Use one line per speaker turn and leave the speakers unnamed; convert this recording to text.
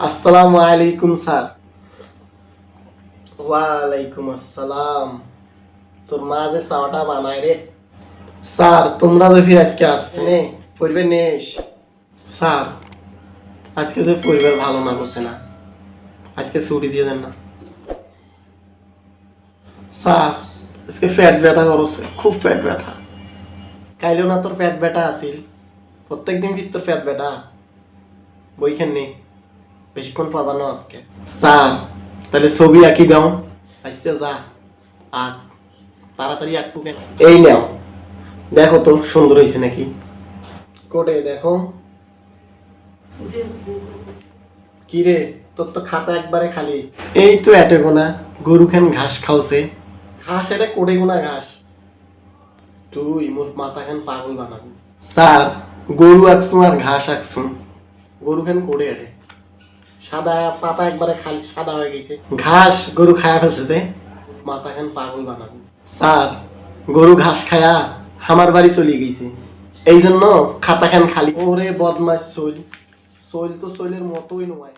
আসসালামু আলাইকুম স্যার। ওয়ালাইকুম আসসালাম। তোর মা যে চাওয়াটা বানায় রে। স্যার তোমরা যে ফির আজকে আসছে নে পরিবার নেস। স্যার আজকে যে পরিবার ভালো না করছে না, আজকে ছুটি দিয়ে দেন না। স্যার আজকে পেট ব্যথা করছে, খুব পেট ব্যথা। কাইলেও না তোর পেট ব্যথা আছিল, প্রত্যেকদিন ফির তোর পেট ব্যথা। বইখান নেই, বেশিক্ষণ পাবা না আজকে। স্যার তাহলে ছবি আঁকি দাও, আইসে যা আর তাড়াতাড়ি একটু এই নাও, দেখো তো সুন্দর হয়েছে নাকি। কোটে দেখো। কি রে তোর তো খাতা একবারে খালি। এই তো এটে গোনা গরু খান ঘাস খাওছে। ঘাস এটা কোটে গোনা ঘাস। তুই মোর মাথা খান পাগল বানাবো। স্যার গরু আঁকছুম আর ঘাস আঁকছুম, গরু খান কোটে এটে সাদা পাতা একবারে খালি সাদা হয়ে গেছে। ঘাস গরু খায়া ফেলছে যে, মাথা খান পাগল বানাবো। স্যার গরু ঘাস খায়া আমার বাড়ি চলে গেছে, এই জন্য খাতা খান খালি। ওরে বদমাস, শৈল শৈল তো শৈলের মতোই নয়।